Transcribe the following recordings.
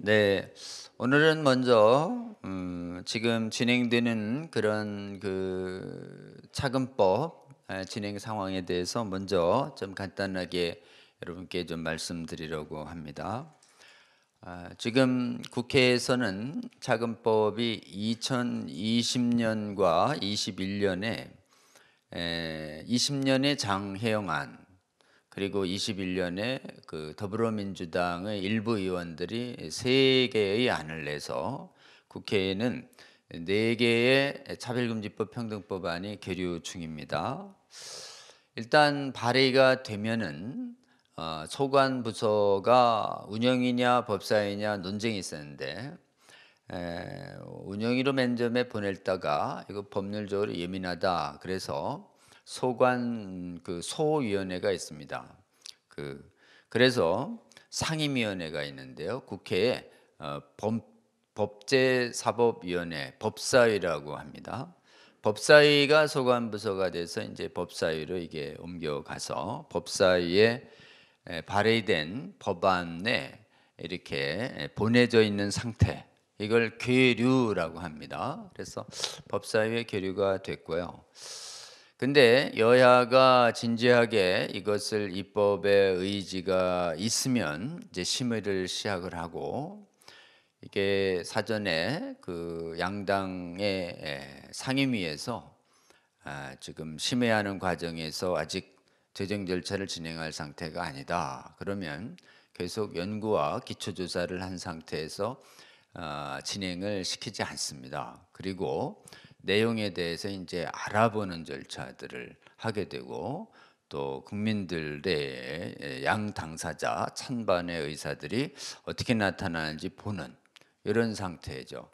네, 오늘은 먼저 지금 진행되는 그런 차금법 진행 상황에 대해서 먼저 좀 간단하게 여러분께 좀 말씀드리려고 합니다. 지금 국회에서는 차금법이 2020년과 21년에 20년의 장혜영안 그리고 21년에 더불어민주당의 일부 의원들이 3개의 안을 내서 국회에는 4개의 차별금지법 평등법안이 계류 중입니다. 일단 발의가 되면은 소관부서가 운영이냐 법사위냐 논쟁이 있었는데 운영위로 맨 처음에 보냈다가 이거 법률적으로 예민하다 그래서 소위원회가 있습니다. 그래서 상임위원회가 있는데요. 국회에 법제사법위원회 법사위라고 합니다. 법사위가 소관부서가 돼서 이제 법사위로 이게 옮겨가서 법사위에 발의된 법안에 이렇게 보내져 있는 상태, 이걸 계류라고 합니다. 그래서 법사위에 계류가 됐고요. 근데 여야가 진지하게 이것을 입법의 의지가 있으면 이제 심의를 시작을 하고, 이게 사전에 양당의 상임위에서 지금 심의하는 과정에서 아직 제정 절차를 진행할 상태가 아니다. 그러면 계속 연구와 기초조사를 한 상태에서 진행을 시키지 않습니다. 그리고 내용에 대해서 이제 알아보는 절차들을 하게 되고, 또 국민들의 양 당사자 찬반의 의사들이 어떻게 나타나는지 보는 이런 상태죠.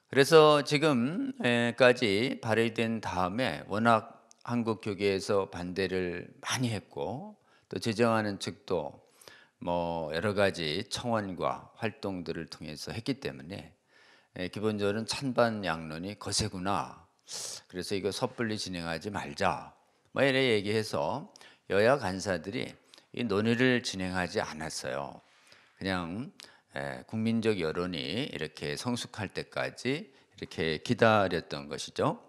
그래서 지금까지 발의된 다음에 워낙 한국교계에서 반대를 많이 했고, 또 제정하는 측도 뭐 여러 가지 청원과 활동들을 통해서 했기 때문에 기본적으로는 찬반 양론이 거세구나. 그래서 이거 섣불리 진행하지 말자. 뭐 이래 얘기해서 여야 간사들이 이 논의를 진행하지 않았어요. 그냥 국민적 여론이 이렇게 성숙할 때까지 이렇게 기다렸던 것이죠.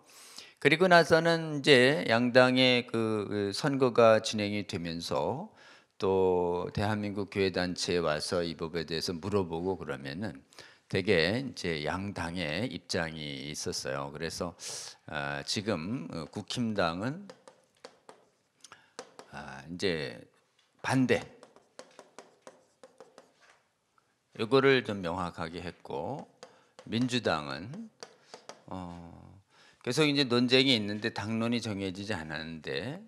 그리고 나서는 이제 양당의 선거가 진행이 되면서 또 대한민국 교회단체에 와서 이 법에 대해서 물어보고 그러면은 되게 이제 양당의 입장이 있었어요. 그래서 지금 국힘당은 이제 반대, 이거를 좀 명확하게 했고, 민주당은 계속 이제 논쟁이 있는데 당론이 정해지지 않았는데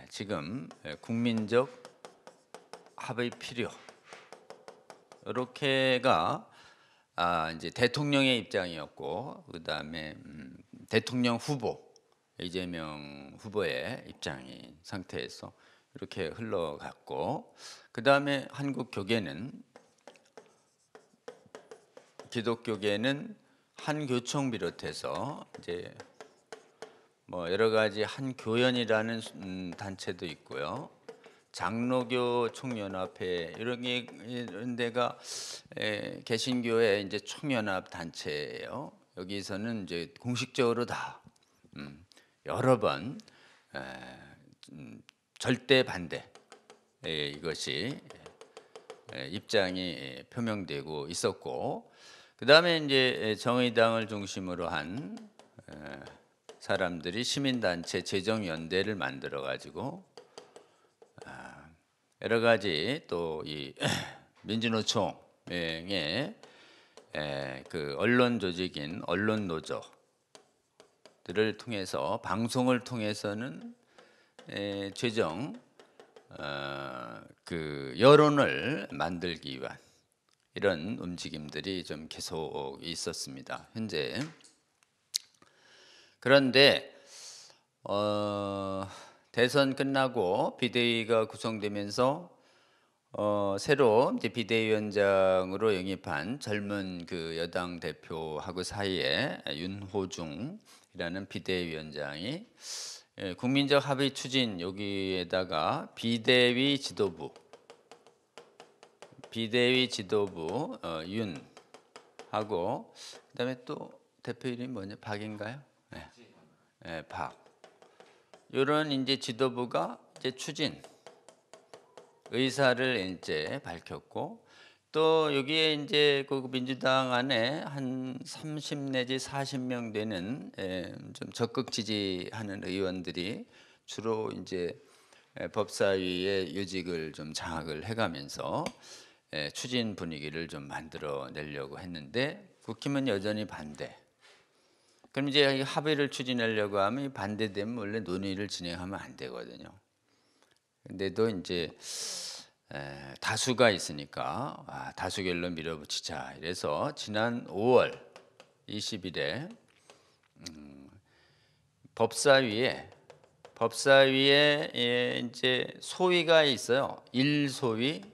지금 국민적 합의 필요, 이렇게가 이제 대통령의 입장이었고, 그다음에 대통령 후보 이재명 후보의 입장인 상태에서 이렇게 흘러갔고, 그다음에 한국 교계는, 기독교계는 한교총 비롯해서 이제 뭐 여러 가지 한교연이라는 단체도 있고요. 장로교 총연합회 이런 데가 개신교의 이제 총연합 단체예요. 여기서는 이제 공식적으로 다 여러 번 절대 반대 이것이 입장이 표명되고 있었고, 그 다음에 이제 정의당을 중심으로 한 사람들이 시민단체 재정연대를 만들어 가지고 여러 가지 또 이 민주노총의 언론 조직인 언론노조들을 통해서, 방송을 통해서는 최종 여론을 만들기 위한 이런 움직임들이 좀 계속 있었습니다. 현재. 그런데 대선 끝나고 비대위가 구성되면서 새로 이제 비대위원장으로 영입한 젊은 여당 대표하고 사이에 윤호중이라는 비대위원장이 국민적 합의 추진, 여기에다가 비대위 지도부, 비대위 지도부 윤 하고 그다음에 또 대표 이름이 뭐냐? 박인가요? 네. 네, 박. 이런 이제 지도부가 이제 추진 의사를 이제 밝혔고 또 여기에 이제 그 민주당 안에 한 30 내지 40명 되는 좀 적극 지지하는 의원들이 주로 이제 법사위의 요직을 좀 장악을 해가면서 추진 분위기를 좀 만들어 내려고 했는데 국힘은 여전히 반대. 그럼 이제 합의를 추진하려고 하면 반대되면 원래 논의를 진행하면 안 되거든요. 근데도 이제 다수가 있으니까 다수결로 밀어붙이자. 이래서 지난 5월 20일에 법사위에 이제 소위가 있어요. 1소위,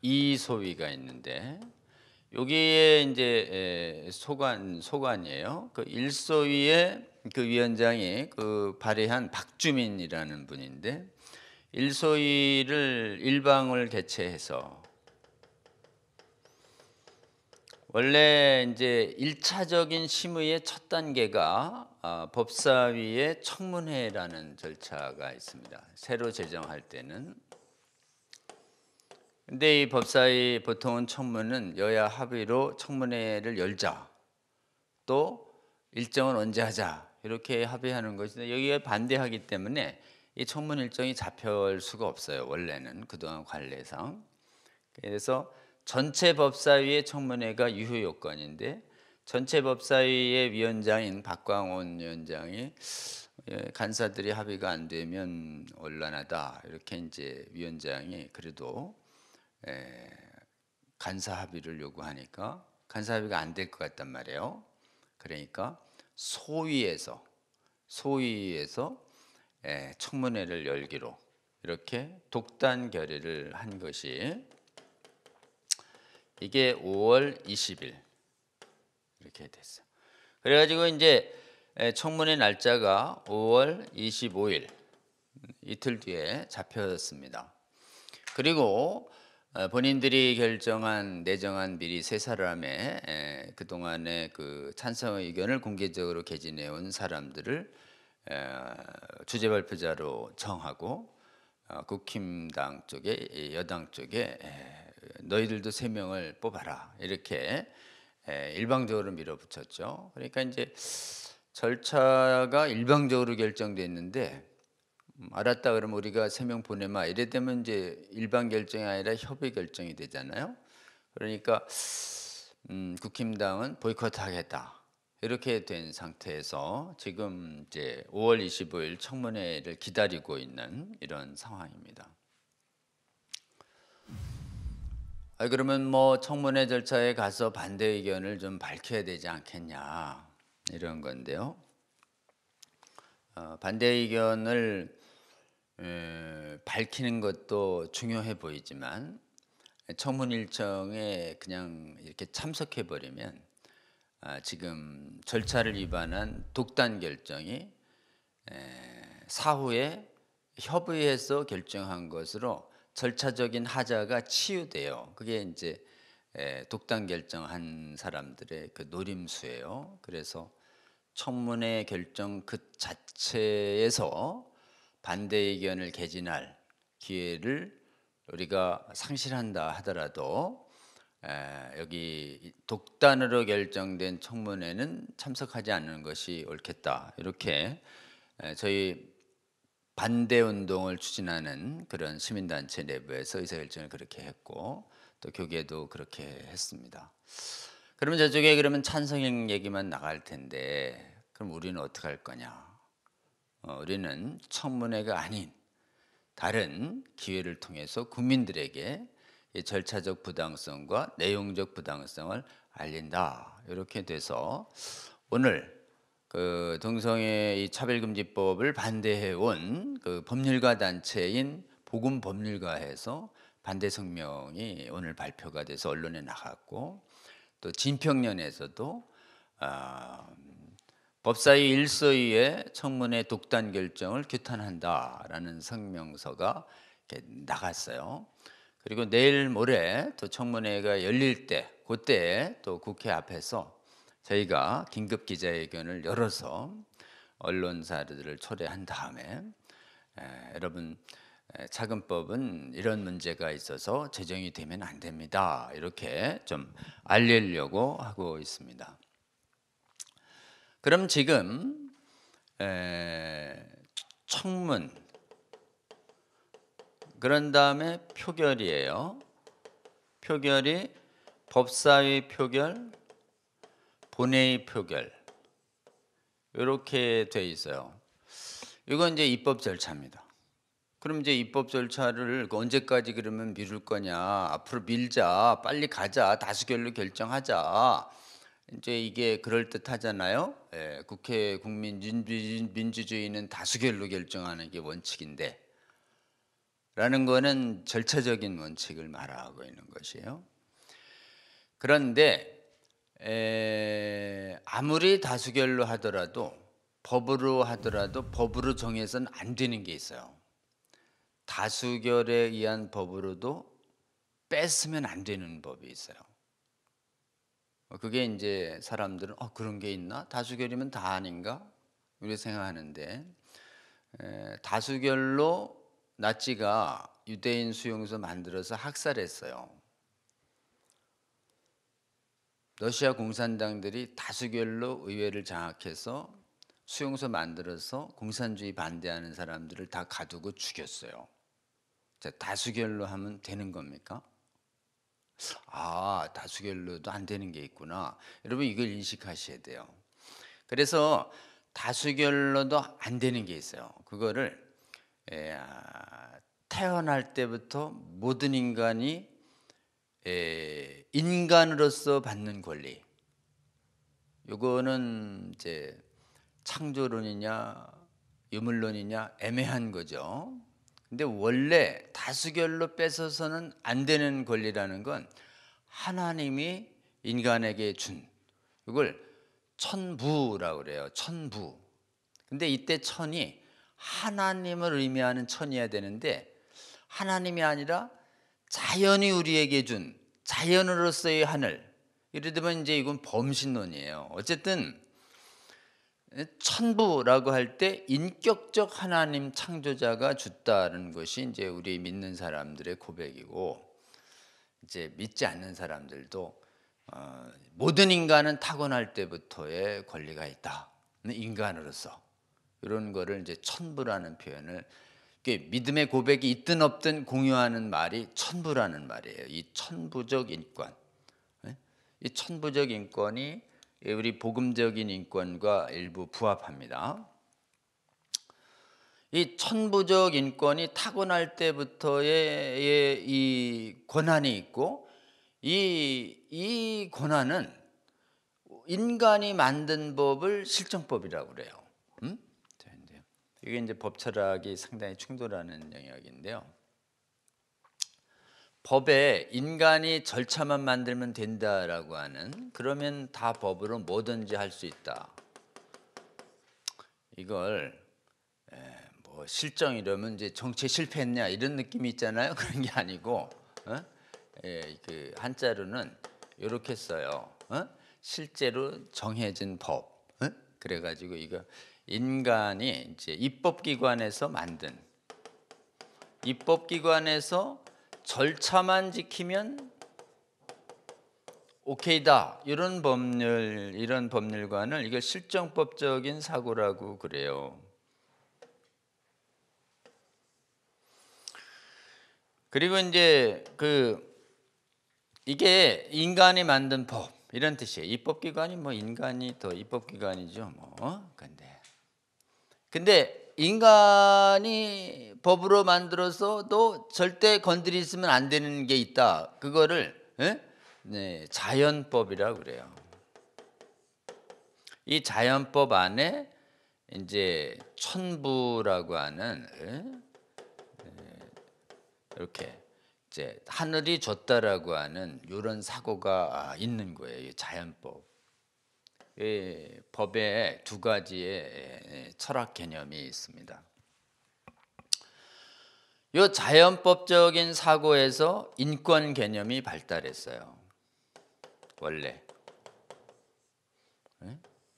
2소위가 있는데 여기에 이제 소관이에요. 그 1소위의 그 위원장이 그 발의한 박주민이라는 분인데 1소위를 일방을 개최해서 원래 이제 1차적인 심의의 첫 단계가 법사위의 청문회라는 절차가 있습니다. 새로 제정할 때는. 근데 이 법사위 보통은 청문은 여야 합의로 청문회를 열자. 또 일정은 언제 하자. 이렇게 합의하는 것인데 여기에 반대하기 때문에 이 청문 일정이 잡혀올 수가 없어요. 원래는 그동안 관례상. 그래서 전체 법사위의 청문회가 유효 요건인데 전체 법사위의 위원장인 박광온 위원장이 간사들이 합의가 안 되면 곤란하다. 이렇게 이제 위원장이 그래도 간사 합의를 요구하니까 간사 합의가 안 될 것 같단 말이에요. 그러니까 소위에서 청문회를 열기로 이렇게 독단 결의를 한 것이 이게 5월 20일 이렇게 됐어요. 그래가지고 이제 청문회 날짜가 5월 25일 이틀 뒤에 잡혔습니다. 그리고 본인들이 내정한 미리 세 사람의 그동안의 그 찬성 의견을 공개적으로 개진해 온 사람들을 주재 발표자로 정하고 국힘당 쪽에 여당 쪽에 너희들도 3명을 뽑아라 이렇게 일방적으로 밀어붙였죠. 그러니까 이제 절차가 일방적으로 결정됐는데 알았다 그러면 우리가 3명 보내마 이래 되면 이제 일반 결정이 아니라 협의 결정이 되잖아요. 그러니까 국힘당은 보이콧하겠다 이렇게 된 상태에서 지금 이제 5월 25일 청문회를 기다리고 있는 이런 상황입니다. 그러면 뭐 청문회 절차에 가서 반대 의견을 좀 밝혀야 되지 않겠냐 이런 건데요. 반대 의견을 밝히는 것도 중요해 보이지만 청문 일정에 그냥 이렇게 참석해 버리면 지금 절차를 위반한 독단 결정이 사후에 협의해서 결정한 것으로 절차적인 하자가 치유돼요. 그게 이제 독단 결정한 사람들의 그 노림수예요. 그래서 청문회 결정 그 자체에서 반대 의견을 개진할 기회를 우리가 상실한다 하더라도 여기 독단으로 결정된 청문회는 참석하지 않는 것이 옳겠다. 이렇게 저희 반대 운동을 추진하는 그런 시민단체 내부에서 의사결정을 그렇게 했고 또 교계도 그렇게 했습니다. 그러면 저쪽에 그러면 찬성 얘기만 나갈 텐데 그럼 우리는 어떻게 할 거냐? 우리는 청문회가 아닌 다른 기회를 통해서 국민들에게 이 절차적 부당성과 내용적 부당성을 알린다. 이렇게 돼서 오늘 그 동성애 이 차별금지법을 반대해 온 그 법률가 단체인 복음법률가에서 반대 성명이 오늘 발표가 돼서 언론에 나갔고 또 진평련에서도 법사위 1소위의 청문회 독단 결정을 규탄한다라는 성명서가 이렇게 나갔어요. 그리고 내일 모레 또 청문회가 열릴 때 그때 또 국회 앞에서 저희가 긴급 기자회견을 열어서 언론사들을 초대한 다음에 여러분 차근법은 이런 문제가 있어서 제정이 되면 안 됩니다. 이렇게 좀 알리려고 하고 있습니다. 그럼 지금 청문 그런 다음에 표결이에요. 표결이 법사위 표결, 본회의 표결 이렇게 돼 있어요. 이건 이제 입법 절차입니다. 그럼 이제 입법 절차를 언제까지 그러면 미룰 거냐? 앞으로 밀자, 빨리 가자, 다수결로 결정하자. 이제 이게 그럴 듯하잖아요. 국회 국민 민주주의는 다수결로 결정하는 게 원칙인데, 라는 거는 절차적인 원칙을 말하고 있는 것이에요. 그런데 아무리 다수결로 하더라도 법으로 정해서는 안 되는 게 있어요. 다수결에 의한 법으로도 뺐으면 안 되는 법이 있어요. 그게 이제 사람들은 그런 게 있나? 다수결이면 다 아닌가? 이렇게 생각하는데 다수결로 나치가 유대인 수용소 만들어서 학살했어요. 러시아 공산당들이 다수결로 의회를 장악해서 수용소 만들어서 공산주의 반대하는 사람들을 다 가두고 죽였어요. 자, 다수결로 하면 되는 겁니까? 다수결로도 안 되는 게 있구나. 여러분 이걸 인식하셔야 돼요. 그래서 다수결로도 안 되는 게 있어요. 그거를 태어날 때부터 모든 인간이 인간으로서 받는 권리. 이거는 이제 창조론이냐 유물론이냐 애매한 거죠. 근데 원래 다수결로 뺏어서는 안 되는 권리라는 건 하나님이 인간에게 준 이걸 천부라고 그래요. 천부. 근데 이때 천이 하나님을 의미하는 천이어야 되는데 하나님이 아니라 자연이 우리에게 준 자연으로서의 하늘. 이래 되면 이제 이건 범신론이에요. 어쨌든 천부라고 할 때 인격적 하나님 창조자가 줬다는 것이 이제 우리 믿는 사람들의 고백이고 이제 믿지 않는 사람들도 모든 인간은 타고날 때부터의 권리가 있다. 인간으로서 이런 거를 이제 천부라는 표현을 믿음의 고백이 있든 없든 공유하는 말이 천부라는 말이에요. 이 천부적 인권, 이 천부적 인권이 우리 복음적인 인권과 일부 부합합니다. 이 천부적 인권이 타고날 때부터의 이 권한이 있고 이 권한은 인간이 만든 법을 실정법이라고 그래요. 이게 이제 법 철학이 상당히 충돌하는 영역인데요. 법에 인간이 절차만 만들면 된다라고 하는 그러면 다 법으로 뭐든지 할 수 있다. 이걸 뭐 실정이라면 이제 정치에 실패했냐 이런 느낌이 있잖아요. 그런 게 아니고 그 한자로는 이렇게 써요. 실제로 정해진 법. 그래가지고 이거 인간이 이제 입법기관에서 만든 입법기관에서 절차만 지키면 오케이다 이런 법률관을 이걸 실정법적인 사고라고 그래요. 그리고 이제 이게 인간이 만든 법 이런 뜻이에요. 입법기관이 뭐 인간이 더 입법기관이죠. 뭐 근데 인간이 법으로 만들어서도 절대 건드리면 안 되는 게 있다. 그거를 자연법이라고 그래요. 이 자연법 안에 이제 천부라고 하는 이렇게 이제 하늘이 줬다라고 하는 이런 사고가 있는 거예요. 자연법. 법에 두 가지의 철학 개념이 있습니다. 요 자연법적인 사고에서 인권 개념이 발달했어요. 원래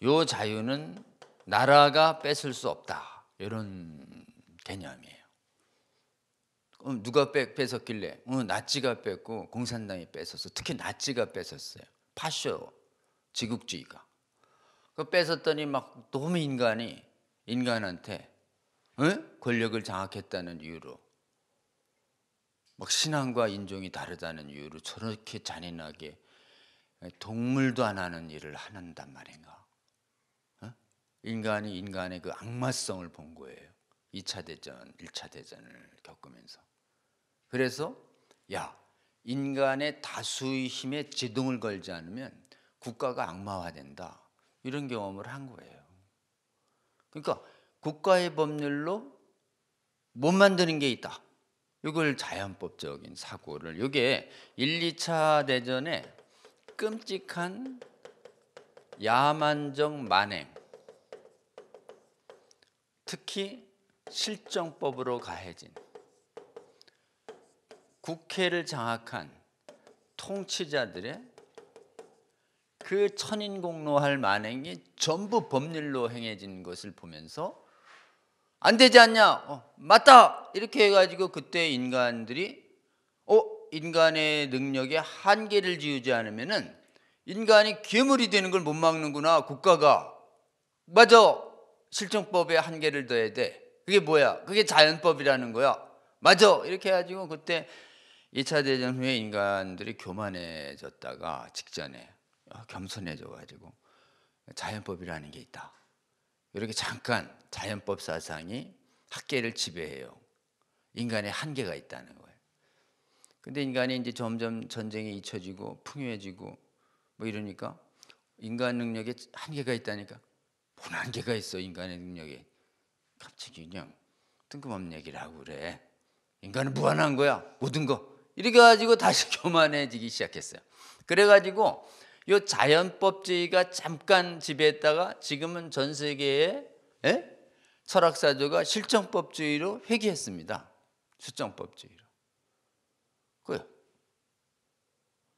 요 자유는 나라가 뺏을 수 없다, 이런 개념이에요. 그럼 누가 뺏었길래? 나치가 뺏고 공산당이 뺏었어. 특히 나치가 뺏었어요. 파쇼 지국주의가. 그 뺏었더니 막 너무 인간한테 권력을 장악했다는 이유로, 막 신앙과 인종이 다르다는 이유로 저렇게 잔인하게 동물도 안 하는 일을 한단 말인가. 인간이 인간의 그 악마성을 본 거예요. 2차 대전, 1차 대전을 겪으면서. 그래서 야, 인간의 다수의 힘에 제동을 걸지 않으면 국가가 악마화된다, 이런 경험을 한 거예요. 그러니까 국가의 법률로 못 만드는 게 있다. 이걸 자연법적인 사고를, 이게 1, 2차 대전에 끔찍한 야만적 만행, 특히 실정법으로 가해진 국회를 장악한 통치자들의 그 천인공노할 만행이 전부 법률로 행해진 것을 보면서 안 되지 않냐, 맞다, 이렇게 해가지고 그때 인간들이 인간의 능력에 한계를 지우지 않으면은 인간이 괴물이 되는 걸 못 막는구나, 국가가. 맞아, 실정법에 한계를 둬야 돼. 그게 뭐야? 그게 자연법이라는 거야. 맞아, 이렇게 해가지고 그때 2차 대전 후에 인간들이 교만해졌다가 직전에 겸손해져가지고 자연법이라는 게 있다, 이렇게 잠깐 자연법 사상이 학계를 지배해요. 인간의 한계가 있다는 거예요. 근데 인간이 이제 점점 전쟁에 잊혀지고 풍요해지고 뭐 이러니까 인간 능력에 한계가 있다니까, 뭔 한계가 있어 인간의 능력에. 갑자기 그냥 뜬금없는 얘기를 하고 그래. 인간은 무한한 거야, 모든 거. 이렇게 가지고 다시 교만해지기 시작했어요. 그래가지고 이 자연법주의가 잠깐 지배했다가 지금은 전 세계의 철학사조가 실정법주의로 회귀했습니다. 실정법주의로. 그래요.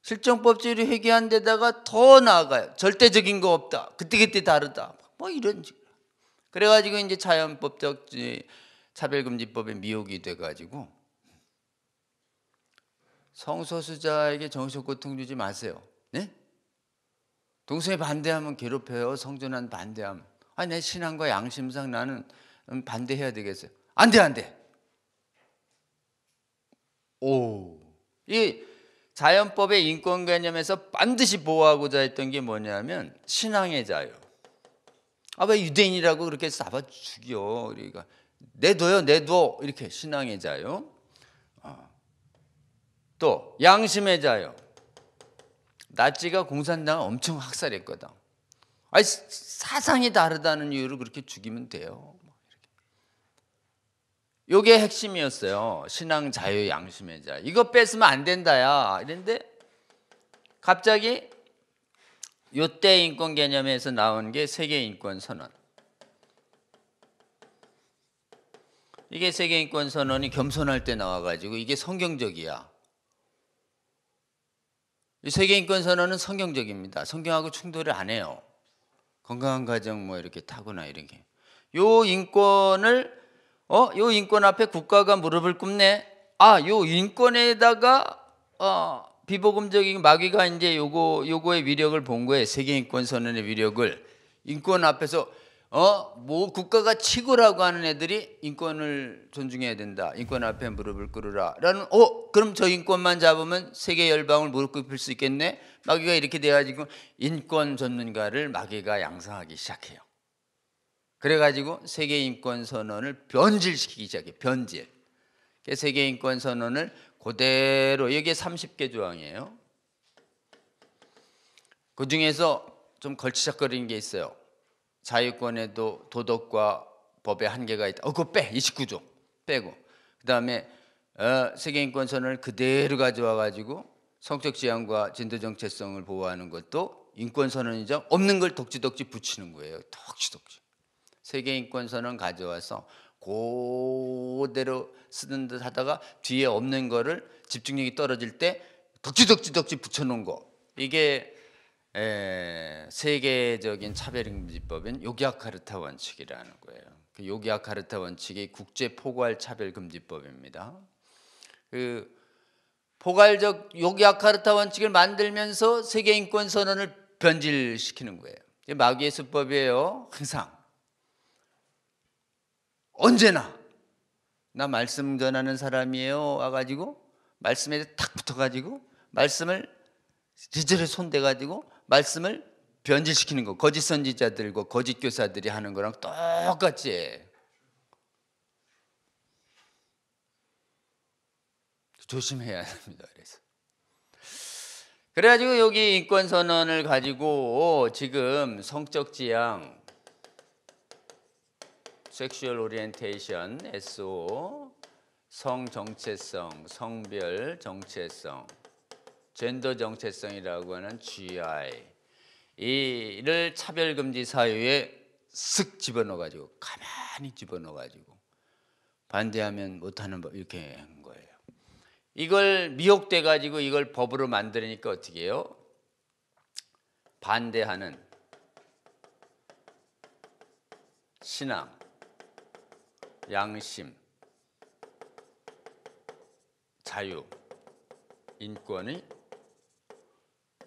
실정법주의로 회귀한 데다가 더 나아가요. 절대적인 거 없다, 그때그때 다르다, 뭐 이런 식으로. 그래가지고 이제 자연법적 차별금지법에 미혹이 돼가지고 성소수자에게 정신적 고통 주지 마세요. 네? 동성애 반대하면 괴롭혀요. 성전환 반대하면. 내 신앙과 양심상 나는 반대해야 되겠어요. 안 돼, 안 돼. 이 자연법의 인권 개념에서 반드시 보호하고자 했던 게 뭐냐면 신앙의 자유. 왜 유대인이라고 그렇게 잡아 죽여? 그러니까 내둬요, 내둬. 이렇게 신앙의 자유. 또 양심의 자유. 나치가 공산당을 엄청 학살했거든. 사상이 다르다는 이유로 그렇게 죽이면 돼요. 이게 핵심이었어요. 신앙 자유, 양심의 자유. 이거 뺏으면 안 된다야. 이런데 갑자기 이때 인권 개념에서 나온 게 세계 인권 선언. 이게 세계 인권 선언이 겸손할 때 나와가지고 이게 성경적이야. 이 세계 인권 선언은 성경적입니다. 성경하고 충돌을 안 해요. 건강한 가정 뭐 이렇게 타거나 이렇게. 요 인권을 요 인권 앞에 국가가 무릎을 꿇네. 요 인권에다가 비복음적인 마귀가 이제 요거의 위력을 본 거예요. 세계 인권 선언의 위력을. 인권 앞에서 뭐 국가가 치고라고 하는 애들이 인권을 존중해야 된다, 인권 앞에 무릎을 꿇으라 라는, 그럼 저 인권만 잡으면 세계 열방을 무릎 꿇을 수 있겠네. 마귀가 이렇게 돼가지고 인권 전문가를 마귀가 양성하기 시작해요. 그래가지고 세계 인권 선언을 변질시키기 시작해요. 변질. 세계 인권 선언을 그대로, 이게 30개 조항이에요. 그 중에서 좀 걸치적거리는 게 있어요. 자유권에도 도덕과 법의 한계가 있다. 그거 빼. 29조 빼고. 그 다음에 세계인권선언을 그대로 가져와 가지고 성적 지향과 진도 정체성을 보호하는 것도 인권선언이죠. 없는 걸 덕지덕지 붙이는 거예요. 덕지덕지. 세계인권선언 가져와서 그대로 쓰는 듯 하다가 뒤에 없는 거를 집중력이 떨어질 때 덕지덕지 붙여놓은 거, 이게 세계적인 차별금지법인 요기야카르타 원칙이라는 거예요. 그 요기야카르타 원칙이 국제 포괄 차별금지법입니다. 그 포괄적 요기야카르타 원칙을 만들면서 세계 인권 선언을 변질시키는 거예요. 마귀의 수법이에요. 항상 언제나 나 말씀 전하는 사람이에요 와가지고 말씀에 탁 붙어가지고 말씀을 지절에 손대가지고 말씀을 변질시키는 거, 거짓 선지자들과 거짓 교사들이 하는 거랑 똑같이 해. 조심해야 합니다. 그래가지고 여기 인권 선언을 가지고 지금 성적 지향, 섹슈얼 오리엔테이션 SO, 성 정체성, 성별 정체성, 젠더 정체성이라고 하는 GI, 이를 차별금지 사유에 쓱 집어넣어가지고 가만히 집어넣어가지고 반대하면 못하는 법, 이렇게 한 거예요. 이걸 미혹돼가지고 이걸 법으로 만들으니까 어떻게 해요? 반대하는 신앙, 양심, 자유, 인권이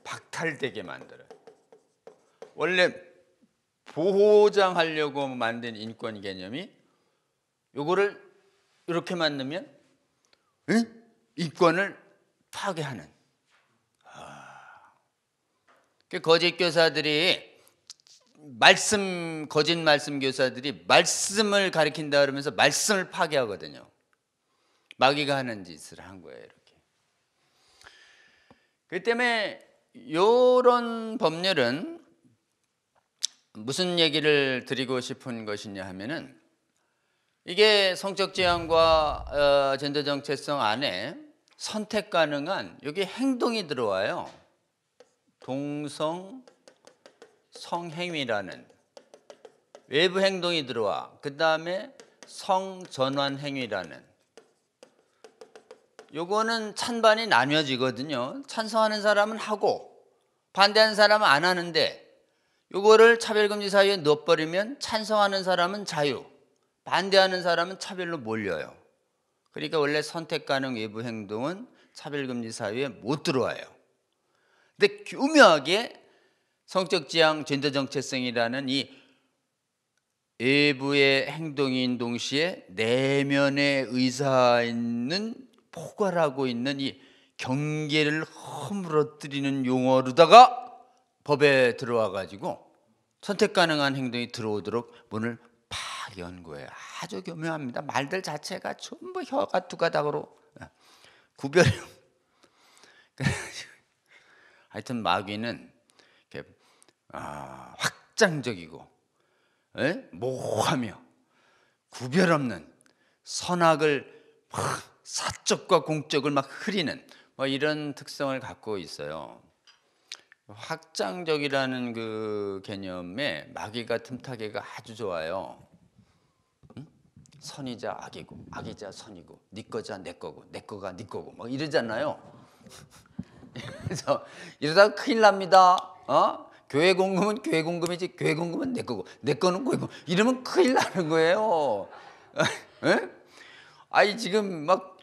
박탈되게 만들어요. 원래 보장하려고 만든 인권 개념이 요거를 이렇게 만들면 인권을 파괴하는. 거짓 교사들이 거짓 말씀 교사들이 말씀을 가리킨다 그러면서 말씀을 파괴하거든요. 마귀가 하는 짓을 한 거예요, 이렇게. 그 때문에 이런 법률은 무슨 얘기를 드리고 싶은 것이냐 하면은, 이게 성적 지향과 젠더 정체성 안에 선택 가능한 여기 행동이 들어와요. 동성 성행위라는 외부 행동이 들어와. 그 다음에 성전환 행위라는, 요거는 찬반이 나뉘어지거든요. 찬성하는 사람은 하고 반대하는 사람은 안 하는데, 요거를 차별금지 사유에 넣어버리면 찬성하는 사람은 자유, 반대하는 사람은 차별로 몰려요. 그러니까 원래 선택 가능 외부 행동은 차별금지 사유에 못 들어와요. 근데 교묘하게 성적 지향, 젠더 정체성이라는 이 외부의 행동인 동시에 내면의 의사 있는 포괄하고 있는 이 경계를 허물어뜨리는 용어로다가 법에 들어와 가지고 선택 가능한 행동이 들어오도록 문을 팍 연 거예요. 아주 교묘합니다. 말들 자체가 전부 혀가 두 가닥으로 구별이. 하여튼 마귀는 확장적이고 모호하며 구별 없는 선악을 사적과 공적을 막 흐리는 이런 특성을 갖고 있어요. 확장적이라는 그 개념에 마귀가 틈타기가 아주 좋아요. 선이자 악이고 악이자 선이고 네 거자 내 거고 내 거가 네 거고 막 이러잖아요. 그래서 이러다가 큰일 납니다. 교회 공금은 교회 공금이지 교회 공금은 내 거고 내 거는 교회 공금, 이러면 큰일 나는 거예요. 아니 지금 막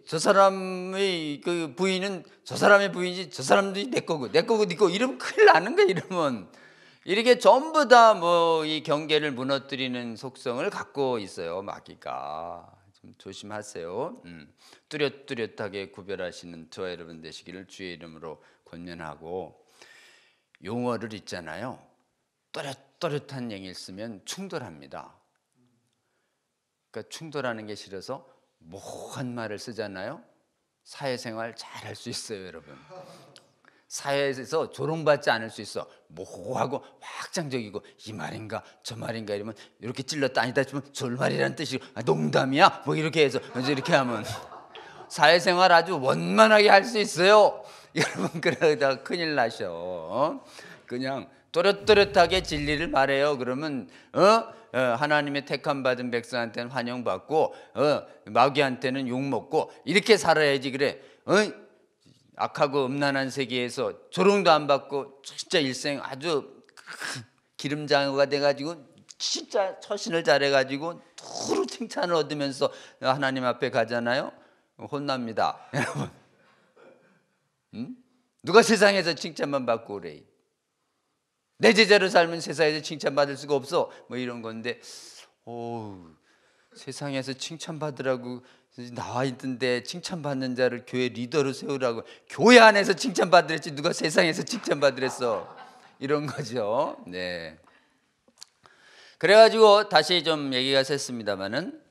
저 사람의 그 부인은 저 사람의 부인이지 저 사람도 내 거고 내 거고 네 거고, 이러면 큰일 나는 거야. 이러면 이렇게 전부 다 이 경계를 무너뜨리는 속성을 갖고 있어요, 마귀가. 좀 조심하세요. 뚜렷뚜렷하게 구별하시는 저와 여러분 되시기를 주의 이름으로 권면하고, 용어를 있잖아요. 또렷또렷한 얘기를 쓰면 충돌합니다. 그러니까 충돌하는 게 싫어서 모호한 말을 쓰잖아요. 사회생활 잘 할 수 있어요, 여러분. 사회에서 조롱받지 않을 수 있어. 모호하고 확장적이고 이 말인가 저 말인가 이러면 이렇게 찔렀다 아니다 싶으면 졸말이라는 뜻이고 농담이야 뭐 이렇게 해서 이렇게 하면 사회생활 아주 원만하게 할 수 있어요. 여러분 그러다 큰일 나셔. 그냥 또렷또렷하게 진리를 말해요. 그러면 하나님의 택함 받은 백성한테는 환영받고 마귀한테는 욕먹고 이렇게 살아야지. 그래 악하고 음란한 세계에서 조롱도 안 받고 진짜 일생 아주 기름장어가 돼가지고 진짜 처신을 잘해가지고 두루 칭찬을 얻으면서 하나님 앞에 가잖아요. 혼납니다. 여러분, 누가 세상에서 칭찬만 받고 그래. 내 제자로 살면 세상에서 칭찬받을 수가 없어. 뭐 이런 건데, 세상에서 칭찬받으라고 나와 있던데 칭찬받는 자를 교회 리더로 세우라고. 교회 안에서 칭찬받으랬지 누가 세상에서 칭찬받으랬어. 이런 거죠. 네. 그래가지고 다시 좀 얘기가 샜습니다만은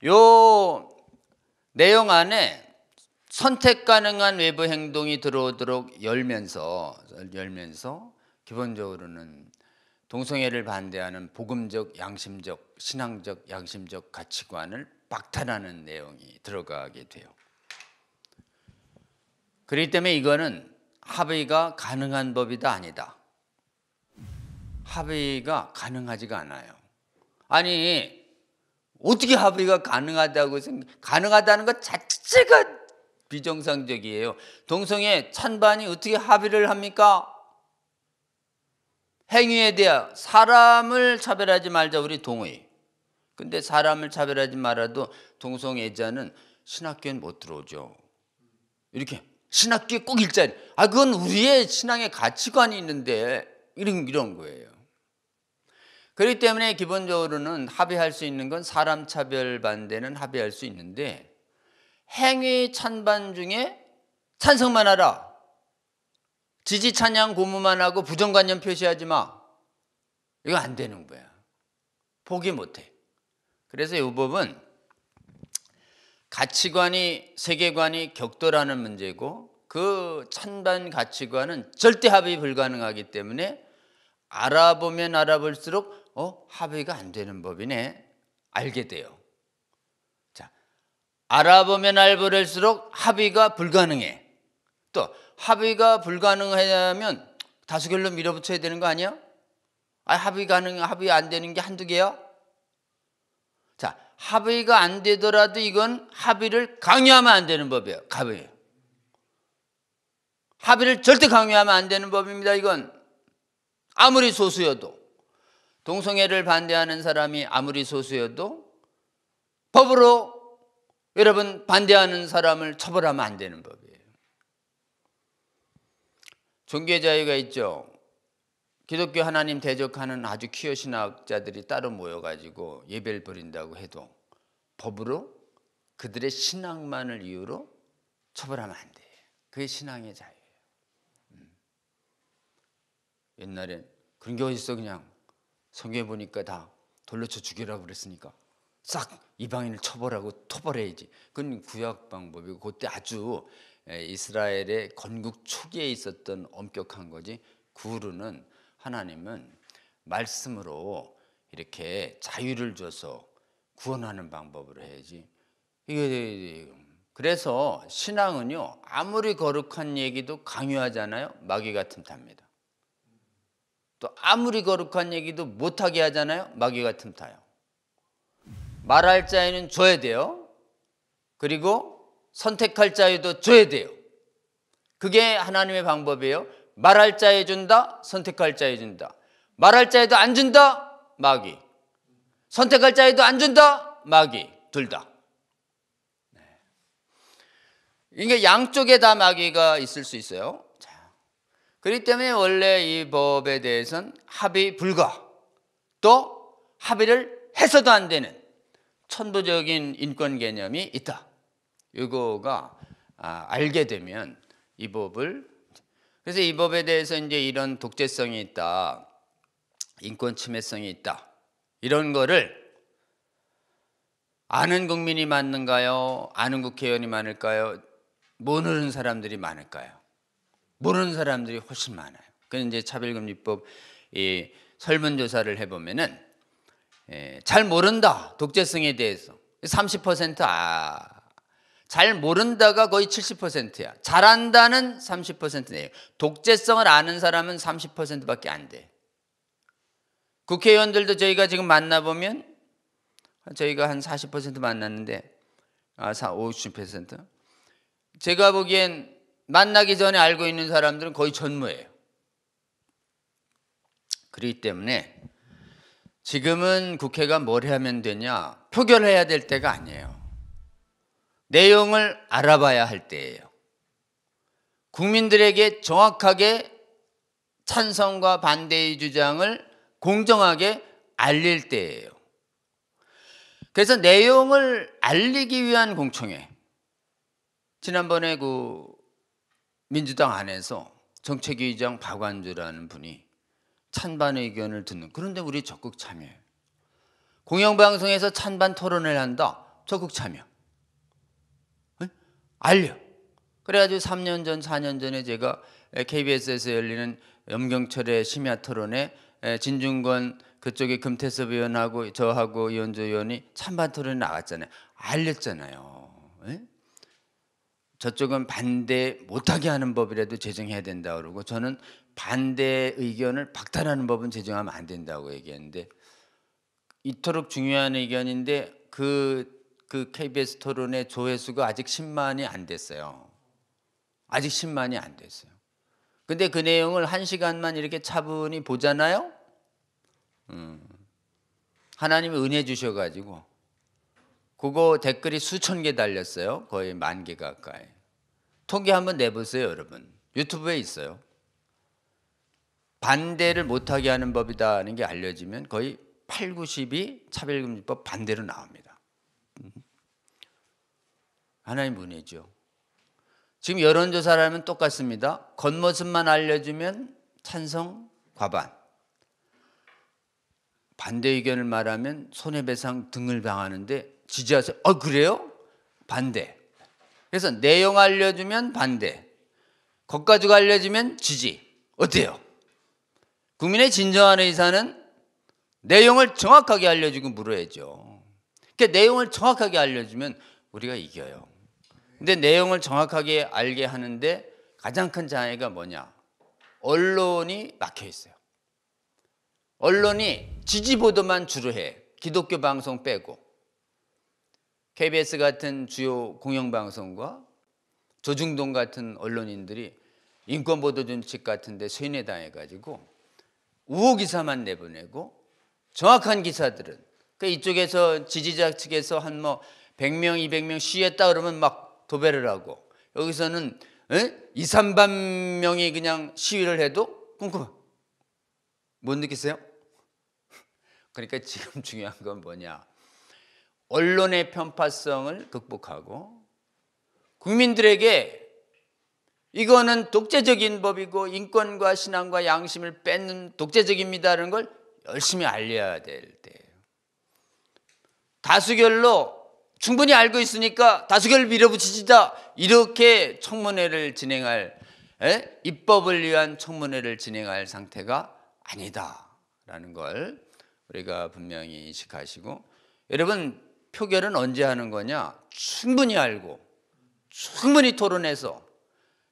요 내용 안에 선택 가능한 외부 행동이 들어오도록 열면서 기본적으로는 동성애를 반대하는 복음적, 양심적, 신앙적, 양심적 가치관을 박탈하는 내용이 들어가게 돼요. 그렇기 때문에 이거는 합의가 가능한 법이다 아니다. 합의가 가능하지가 않아요. 아니 어떻게 합의가 가능하다고 가능하다는 것 자체가 비정상적이에요. 동성애 찬반이 어떻게 합의를 합니까? 행위에 대한 사람을 차별하지 말자 우리 동의. 근데 사람을 차별하지 말아도 동성애자는 신학교엔 못 들어오죠. 이렇게 신학교에 꼭 일자리. 그건 우리의 신앙의 가치관이 있는데 이런 거예요. 그렇기 때문에 기본적으로는 합의할 수 있는 건 사람 차별 반대는 합의할 수 있는데 행위 찬반 중에 찬성만 하라. 지지 찬양 고무만 하고 부정관념 표시하지 마. 이거 안 되는 거야. 포기 못해. 그래서 이 법은 가치관이 세계관이 격돌하는 문제고 그 찬반 가치관은 절대 합의 불가능하기 때문에 알아보면 알아볼수록 합의가 안 되는 법이네 알게 돼요. 자, 알아보면 알아볼수록 합의가 불가능해. 또 합의가 불가능하면 다수결로 밀어붙여야 되는 거 아니야? 합의 안 되는 게 한두 개야? 자, 합의가 안 되더라도 이건 합의를 강요하면 안 되는 법이에요. 합의를 절대 강요하면 안 되는 법입니다. 이건 아무리 소수여도 동성애를 반대하는 사람이 아무리 소수여도 법으로 여러분 반대하는 사람을 처벌하면 안 되는 법이에요. 종교의 자유가 있죠. 기독교 하나님 대적하는 아주 퀴어 신학자들이 따로 모여가지고 예배를 벌인다고 해도 법으로 그들의 신앙만을 이유로 처벌하면 안 돼요. 그게 신앙의 자유예요. 옛날엔 그런 게 어딨어. 그냥 성경에 보니까 다 돌려 쳐 죽이라고 그랬으니까 싹 이방인을 처벌하고 토벌해야지. 그건 구약 방법이고 그때 아주 이스라엘의 건국 초기에 있었던 엄격한 거지. 그 후로는 하나님은 말씀으로 이렇게 자유를 줘서 구원하는 방법으로 해야지. 그래서 신앙은요 아무리 거룩한 얘기도 강요하잖아요. 마귀가 틈탑니다. 또 아무리 거룩한 얘기도 못하게 하잖아요. 마귀가 틈타요. 말할 자유는 줘야 돼요. 그리고 선택할 자유도 줘야 돼요. 그게 하나님의 방법이에요. 말할 자유 준다, 선택할 자유 준다. 말할 자유도 안 준다, 마귀. 선택할 자유도 안 준다, 마귀. 둘 다. 이게 양쪽에 다 마귀가 있을 수 있어요. 그렇기 때문에 원래 이 법에 대해서는 합의 불가, 또 합의를 해서도 안 되는 천부적인 인권 개념이 있다. 이거가 알게 되면 이 법을, 그래서 이 법에 대해서 이제 이런 독재성이 있다, 인권 침해성이 있다, 이런 거를 아는 국민이 많은가요? 아는 국회의원이 많을까요? 모르는 사람들이 많을까요? 모르는 사람들이 훨씬 많아요. 그래서 이제 차별금지법 이 설문조사를 해보면은 잘 모른다 독재성에 대해서 30% 잘 모른다가 거의 70%야. 잘한다는 30%네요. 독재성을 아는 사람은 30%밖에 안 돼. 국회의원들도 저희가 지금 만나보면 저희가 한 40% 만났는데 50%? 제가 보기엔 만나기 전에 알고 있는 사람들은 거의 전무예요. 그렇기 때문에 지금은 국회가 뭘 하면 되냐? 표결해야 될 때가 아니에요. 내용을 알아봐야 할 때예요. 국민들에게 정확하게 찬성과 반대의 주장을 공정하게 알릴 때예요. 그래서 내용을 알리기 위한 공청회. 지난번에 그 민주당 안에서 정책위의장 박완주라는 분이 찬반 의견을 듣는, 그런데 우리 적극 참여해요. 공영방송에서 찬반 토론을 한다. 적극 참여. 알려. 그래가지고 3년 전, 4년 전에 제가 KBS에서 열리는 염경철의 심야 토론에 진중권 그쪽에 금태섭 의원하고 저하고 이현주 의원이 찬반 토론에 나갔잖아요. 알렸잖아요. 저쪽은 반대 못하게 하는 법이라도 제정해야 된다고 그러고, 저는 반대 의견을 박탈하는 법은 제정하면 안 된다고 얘기했는데, 이토록 중요한 의견인데 그 KBS 토론의 조회수가 아직 10만이 안 됐어요. 아직 10만이 안 됐어요. 근데 그 내용을 1시간만 이렇게 차분히 보잖아요. 하나님이 은혜 주셔가지고 그거 댓글이 수천 개 달렸어요. 거의 10,000개 가까이. 통계 한번 내보세요, 여러분. 유튜브에 있어요. 반대를 못하게 하는 법이다는 게 알려지면 거의 8, 90이 차별금지법 반대로 나옵니다. 하나님 은혜죠. 지금 여론조사를 하면 똑같습니다. 겉모습만 알려주면 찬성 과반, 반대 의견을 말하면 손해배상 등을 당하는데 지지하세요. 그래요? 반대. 그래서 내용 알려주면 반대, 것 가지고 알려주면 지지. 어때요? 국민의 진정한 의사는 내용을 정확하게 알려주고 물어야죠. 그러니까 내용을 정확하게 알려주면 우리가 이겨요. 근데 내용을 정확하게 알게 하는데 가장 큰 장애가 뭐냐? 언론이 막혀 있어요. 언론이 지지 보도만 주로 해. 기독교 방송 빼고. KBS 같은 주요 공영방송과 조중동 같은 언론인들이 인권보도준칙 같은 데 세뇌당해가지고 우호기사만 내보내고, 정확한 기사들은 이쪽에서 지지자 측에서 한 100명, 200명 시위했다 그러면 막 도배를 하고, 여기서는 2, 3만 명이 그냥 시위를 해도 꼼꼼. 못 느끼세요? 그러니까 지금 중요한 건 뭐냐? 언론의 편파성을 극복하고 국민들에게 이거는 독재적인 법이고 인권과 신앙과 양심을 뺏는 독재적입니다라는 걸 열심히 알려야 될 때예요. 다수결로 충분히 알고 있으니까 다수결을 밀어붙이자, 이렇게 청문회를 진행할, 입법을 위한 청문회를 진행할 상태가 아니다라는 걸 우리가 분명히 인식하시고, 여러분 표결은 언제 하는 거냐? 충분히 알고 충분히 토론해서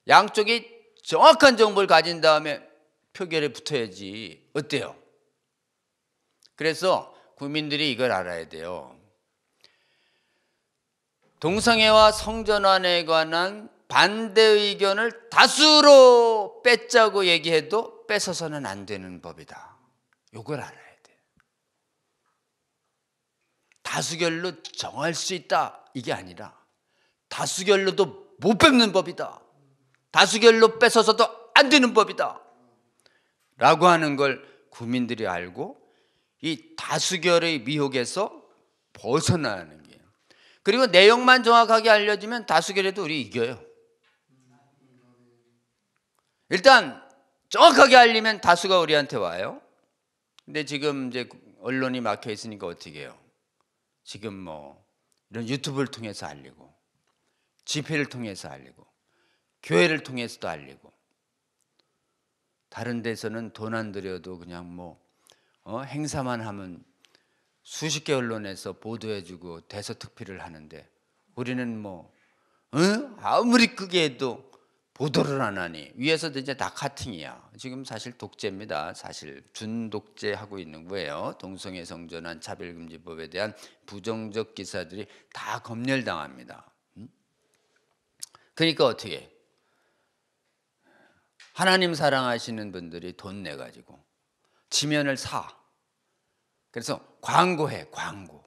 양쪽이 정확한 정보를 가진 다음에 표결에 붙어야지. 어때요? 그래서 국민들이 이걸 알아야 돼요. 동성애와 성전환에 관한 반대 의견을 다수로 뺏자고 얘기해도 뺏어서는 안 되는 법이다. 이걸 알아야 돼. 다수결로 정할 수 있다, 이게 아니라 다수결로도 못 뺏는 법이다, 다수결로 뺏어서도 안 되는 법이다 라고 하는 걸 국민들이 알고 이 다수결의 미혹에서 벗어나는 게, 그리고 내용만 정확하게 알려주면 다수결에도 우리 이겨요. 일단 정확하게 알리면 다수가 우리한테 와요. 근데 지금 이제 언론이 막혀 있으니까 어떻게 해요? 지금 이런 유튜브를 통해서 알리고, 집회를 통해서 알리고, 교회를 통해서도 알리고, 다른 데서는 돈 안 들여도 그냥 행사만 하면 수십 개 언론에서 보도해주고 대서특필을 하는데, 우리는 아무리 크게 해도 보도를 안 하니 위에서도 이제 다 카팅이야. 지금 사실 독재입니다. 사실 준독재하고 있는 거예요. 동성애 성전환 차별금지법에 대한 부정적 기사들이 다 검열당합니다. 그러니까 어떻게 하나님 사랑하시는 분들이 돈 내가지고 지면을 사. 그래서 광고해, 광고.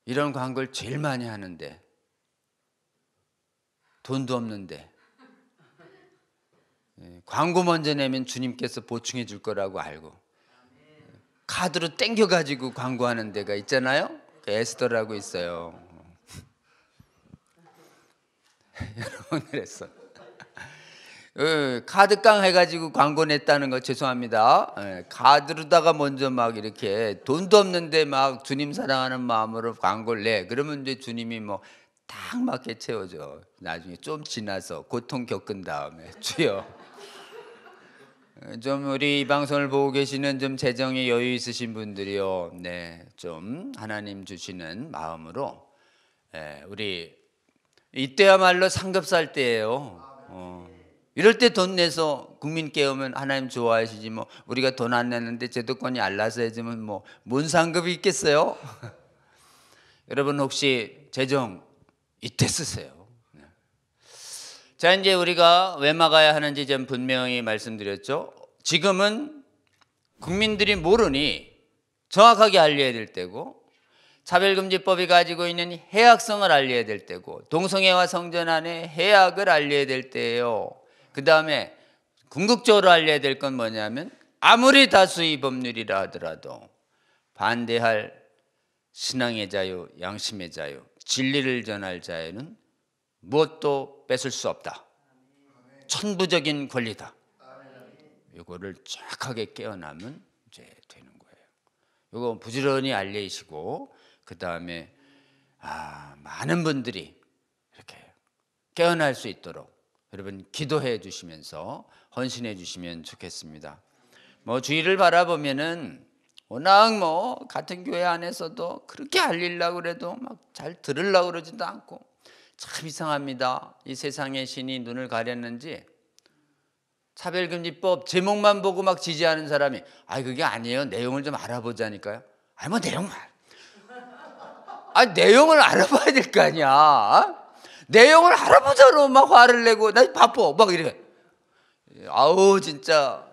이런 광고를 제일 많이 하는데 돈도 없는데 광고 먼저 내면 주님께서 보충해 줄 거라고 알고 카드로 땡겨가지고 광고하는 데가 있잖아요. 에스더라고 있어요. 여러분 그랬어. 카드깡 해가지고 광고 냈다는 거 죄송합니다. 카드로다가 먼저 막 이렇게 돈도 없는데 막 주님 사랑하는 마음으로 광고를 내. 그러면 이제 주님이 뭐 딱 맞게 채워줘. 나중에 좀 지나서 고통 겪은 다음에 주여. 좀 우리 이 방송을 보고 계시는 좀 재정에 여유 있으신 분들이요, 네, 좀 하나님 주시는 마음으로, 우리 이때야말로 삼겹살 때예요. 이럴 때 돈 내서 국민 깨우면 하나님 좋아하시지 뭐 우리가 돈 안 내는데 제도권이 알라서 해주면 뭐 뭔 상급이 있겠어요? 여러분 혹시 재정 이때 쓰세요. 자, 이제 우리가 왜 막아야 하는지 좀 분명히 말씀드렸죠. 지금은 국민들이 모르니 정확하게 알려야 될 때고, 차별금지법이 가지고 있는 해악성을 알려야 될 때고, 동성애와 성전환의 해악을 알려야 될 때예요. 그 다음에 궁극적으로 알려야 될 건 뭐냐면 아무리 다수의 법률이라 하더라도 반대할 신앙의 자유, 양심의 자유, 진리를 전할 자유는 무엇도 뺏을 수 없다. 천부적인 권리다. 이거를 정확하게 깨어나면 이제 되는 거예요. 이거 부지런히 알리시고 그 다음에 많은 분들이 이렇게 깨어날 수 있도록 여러분 기도해 주시면서 헌신해 주시면 좋겠습니다. 뭐 주위를 바라보면은 워낙 뭐 같은 교회 안에서도 그렇게 알리려고 그래도 막 잘 들으려고 그러지도 않고 참 이상합니다. 이 세상의 신이 눈을 가렸는지 차별금지법 제목만 보고 막 지지하는 사람이 그게 아니에요. 내용을 좀 알아보자니까요. 뭐 내용을 알아봐야 될 거 아니야. 내용을 알아보자로 막 화를 내고 나 바빠 막 이래. 진짜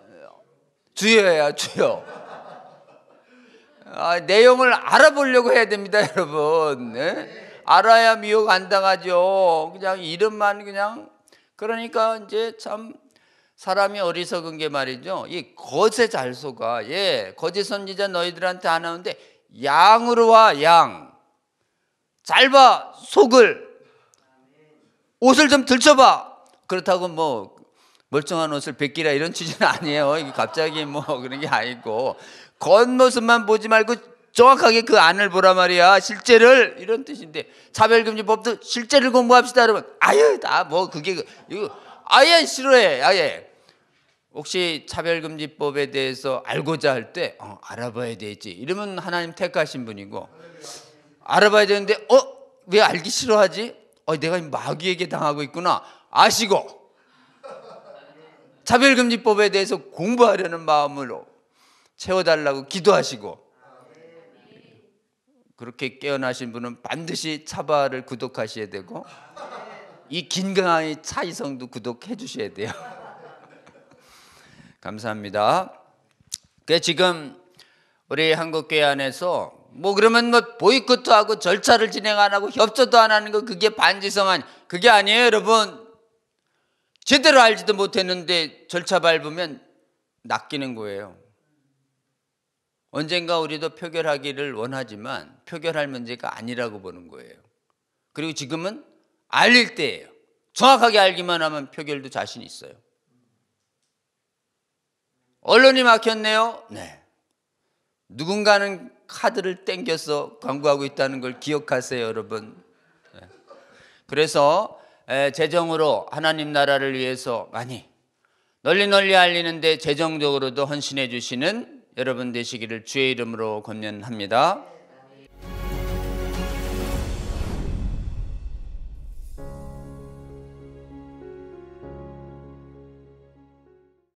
주여야 주여. 내용을 알아보려고 해야 됩니다, 여러분. 네? 알아야 미혹 안 당하죠. 그냥 이름만 그냥. 그러니까 이제 참 사람이 어리석은 게 말이죠. 이 거짓에 잘 속아. 거짓 선지자 너희들한테 안 하는데 양으로 와, 양. 잘 봐, 속을. 옷을 좀 들춰봐. 그렇다고 뭐 멀쩡한 옷을 벗기라 이런 취지는 아니에요. 이게 갑자기 뭐 그런 게 아니고 겉모습만 보지 말고 정확하게 그 안을 보라 말이야. 실제를 이런 뜻인데 차별금지법도 실제를 공부합시다 여러분. 다 뭐 그게 이거 아예 싫어해. 아예. 혹시 차별금지법에 대해서 알고자 할 때 알아봐야 되지 이러면 하나님 택하신 분이고, 알아봐야 되는데 왜 알기 싫어하지? 내가 마귀에게 당하고 있구나 아시고 차별금지법에 대해서 공부하려는 마음으로 채워달라고 기도하시고, 그렇게 깨어나신 분은 반드시 차바를 구독하셔야 되고 이 긴강의 차이성도 구독해 주셔야 돼요. 감사합니다. 지금 우리 한국교회 안에서 그러면 보이콧도 하고 절차를 진행 안 하고 협조도 안 하는 거 그게 반지성 그게 아니에요, 여러분. 제대로 알지도 못했는데 절차 밟으면 낚이는 거예요. 언젠가 우리도 표결하기를 원하지만 표결할 문제가 아니라고 보는 거예요. 그리고 지금은 알릴 때예요. 정확하게 알기만 하면 표결도 자신 있어요. 언론이 막혔네요. 네. 누군가는 카드를 땡겨서 광고하고 있다는 걸 기억하세요, 여러분. 네. 그래서 재정으로 하나님 나라를 위해서 많이 널리 알리는데 재정적으로도 헌신해 주시는 여러분 되시기를 주의 이름으로 권면합니다.